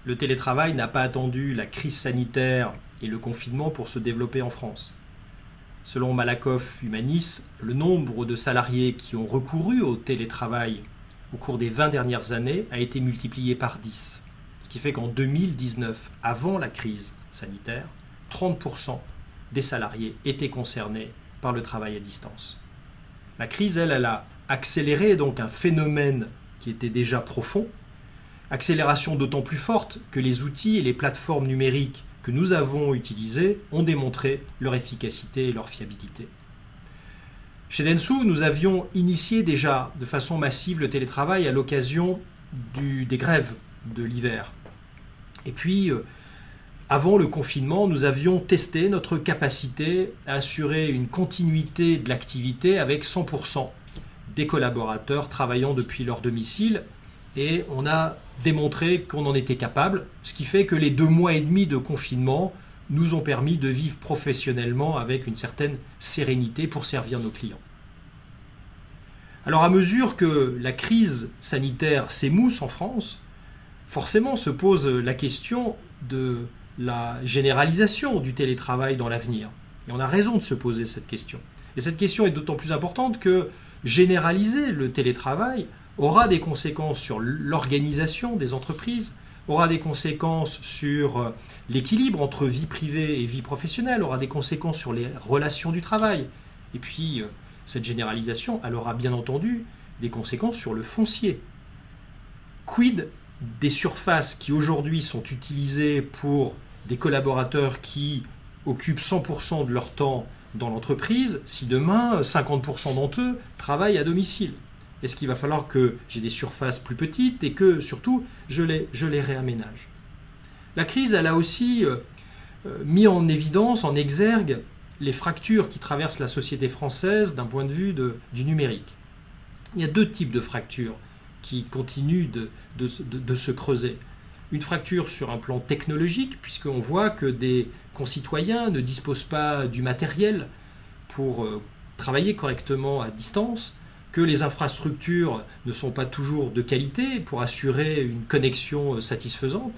Le télétravail n'a pas attendu la crise sanitaire et le confinement pour se développer en France. Selon Malakoff Humanis, le nombre de salariés qui ont recouru au télétravail au cours des 20 dernières années a été multiplié par 10. Ce qui fait qu'en 2019, avant la crise sanitaire, 30% des salariés étaient concernés par le travail à distance. La crise, elle a accéléré donc un phénomène qui était déjà profond, accélération d'autant plus forte que les outils et les plateformes numériques que nous avons utilisés ont démontré leur efficacité et leur fiabilité. Chez Dentsu, nous avions initié déjà de façon massive le télétravail à l'occasion des grèves de l'hiver. Et puis, avant le confinement, nous avions testé notre capacité à assurer une continuité de l'activité avec 100% des collaborateurs travaillant depuis leur domicile. Et on a démontré qu'on en était capable, ce qui fait que les 2 mois et demi de confinement nous ont permis de vivre professionnellement avec une certaine sérénité pour servir nos clients. Alors à mesure que la crise sanitaire s'émousse en France, forcément se pose la question de la généralisation du télétravail dans l'avenir. Et on a raison de se poser cette question. Et cette question est d'autant plus importante que généraliser le télétravail aura des conséquences sur l'organisation des entreprises, aura des conséquences sur l'équilibre entre vie privée et vie professionnelle, aura des conséquences sur les relations du travail. Et puis, cette généralisation, elle aura bien entendu des conséquences sur le foncier. Quid des surfaces qui aujourd'hui sont utilisées pour des collaborateurs qui occupent 100% de leur temps dans l'entreprise, si demain 50% d'entre eux travaillent à domicile? Est-ce qu'il va falloir que j'ai des surfaces plus petites et que, surtout, je les réaménage? La crise, elle a aussi mis en évidence, en exergue, les fractures qui traversent la société française d'un point de vue du numérique. Il y a 2 types de fractures qui continuent de se creuser. Une fracture sur un plan technologique, puisqu'on voit que des concitoyens ne disposent pas du matériel pour travailler correctement à distance, que les infrastructures ne sont pas toujours de qualité pour assurer une connexion satisfaisante.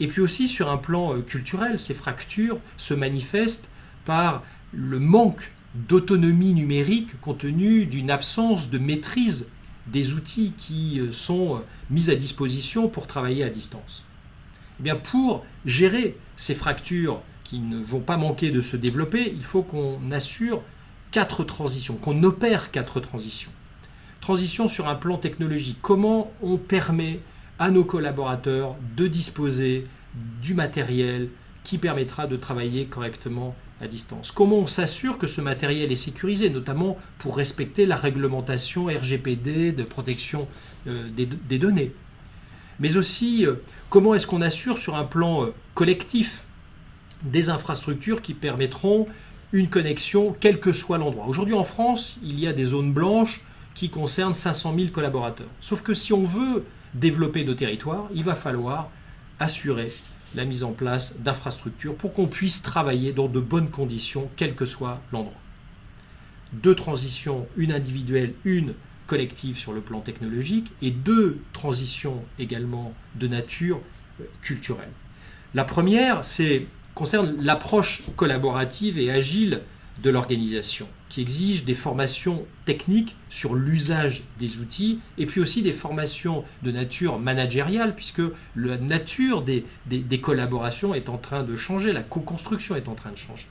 Et puis aussi sur un plan culturel, ces fractures se manifestent par le manque d'autonomie numérique compte tenu d'une absence de maîtrise des outils qui sont mis à disposition pour travailler à distance. Eh bien, pour gérer ces fractures qui ne vont pas manquer de se développer, il faut qu'on assure 4 transitions, qu'on opère 4 transitions. Transition sur un plan technologique. Comment on permet à nos collaborateurs de disposer du matériel qui permettra de travailler correctement à distance? Comment on s'assure que ce matériel est sécurisé, notamment pour respecter la réglementation RGPD de protection des données? Mais aussi, comment est-ce qu'on assure sur un plan collectif des infrastructures qui permettront une connexion quel que soit l'endroit? Aujourd'hui en France, il y a des zones blanches qui concernent 500 000 collaborateurs. Sauf que si on veut développer nos territoires, il va falloir assurer la mise en place d'infrastructures pour qu'on puisse travailler dans de bonnes conditions, quel que soit l'endroit. 2 transitions, une individuelle, une collective sur le plan technologique, et 2 transitions également de nature culturelle. La première, concerne l'approche collaborative et agile de l'organisation, qui exige des formations techniques sur l'usage des outils, et puis aussi des formations de nature managériale, puisque la nature des collaborations est en train de changer, la co-construction est en train de changer.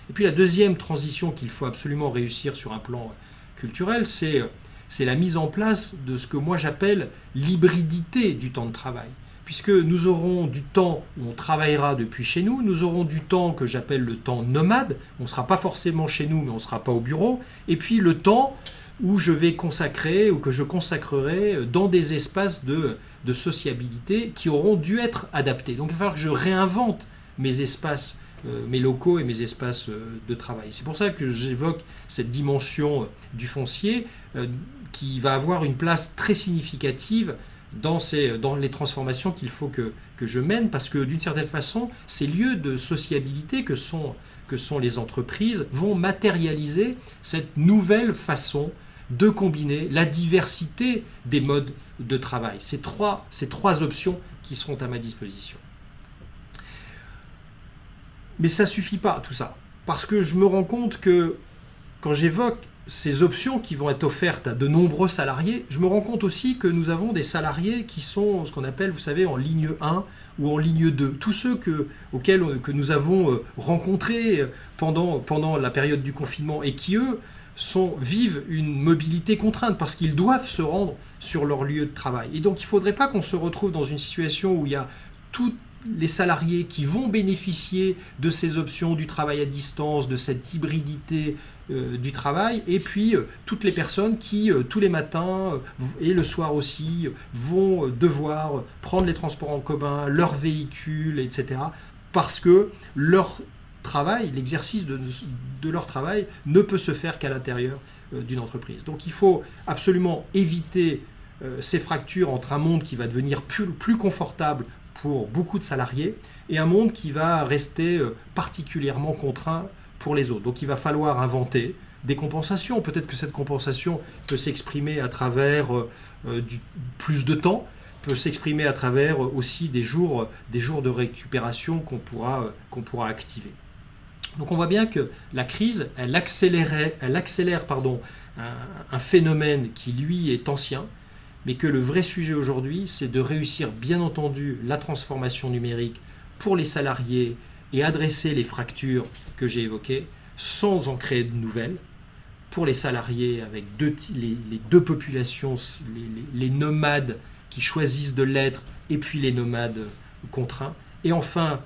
Et puis la deuxième transition qu'il faut absolument réussir sur un plan culturel, c'est la mise en place de ce que moi j'appelle l'hybridité du temps de travail. Puisque nous aurons du temps où on travaillera depuis chez nous, nous aurons du temps que j'appelle le temps nomade, on ne sera pas forcément chez nous mais on ne sera pas au bureau, et puis le temps où je vais consacrer ou que je consacrerai dans des espaces de sociabilité qui auront dû être adaptés. Donc il va falloir que je réinvente mes espaces, mes locaux et mes espaces de travail. C'est pour ça que j'évoque cette dimension du foncier qui va avoir une place très significative dans les transformations qu'il faut que je mène, parce que d'une certaine façon, ces lieux de sociabilité que sont les entreprises vont matérialiser cette nouvelle façon de combiner la diversité des modes de travail. Ces trois options qui seront à ma disposition. Mais ça ne suffit pas tout ça, parce que je me rends compte que quand j'évoque ces options qui vont être offertes à de nombreux salariés, je me rends compte aussi que nous avons des salariés qui sont ce qu'on appelle, vous savez, en ligne 1 ou en ligne 2. Tous ceux que nous avons rencontrés pendant la période du confinement et qui, eux, vivent une mobilité contrainte parce qu'ils doivent se rendre sur leur lieu de travail. Et donc, il ne faudrait pas qu'on se retrouve dans une situation où il y a tous les salariés qui vont bénéficier de ces options du travail à distance, de cette hybridité du travail, et puis toutes les personnes qui, tous les matins et le soir aussi, vont devoir prendre les transports en commun, leur véhicule, etc., parce que leur travail, l'exercice de leur travail ne peut se faire qu'à l'intérieur d'une entreprise. Donc il faut absolument éviter ces fractures entre un monde qui va devenir plus confortable pour beaucoup de salariés et un monde qui va rester particulièrement contraint pour les autres. Donc il va falloir inventer des compensations. Peut-être que cette compensation peut s'exprimer à travers plus de temps, peut s'exprimer à travers aussi des jours de récupération qu'on pourra activer. Donc on voit bien que la crise, elle accélère un phénomène qui lui est ancien, mais que le vrai sujet aujourd'hui, c'est de réussir bien entendu la transformation numérique pour les salariés et adresser les fractures que j'ai évoquées sans en créer de nouvelles. Pour les salariés, avec les deux populations, les nomades qui choisissent de l'être et puis les nomades contraints. Et enfin,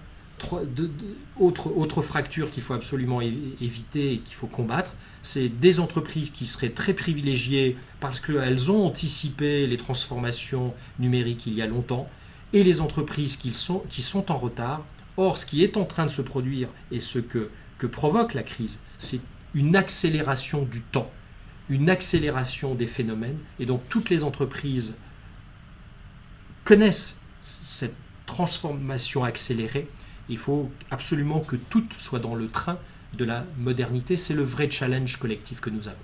autre fracture qu'il faut absolument éviter et qu'il faut combattre, c'est des entreprises qui seraient très privilégiées parce qu'elles ont anticipé les transformations numériques il y a longtemps, et les entreprises qui sont en retard. Or, ce qui est en train de se produire et ce que provoque la crise, c'est une accélération du temps, une accélération des phénomènes, et donc toutes les entreprises connaissent cette transformation accélérée. Il faut absolument que toutes soient dans le train de la modernité. C'est le vrai challenge collectif que nous avons.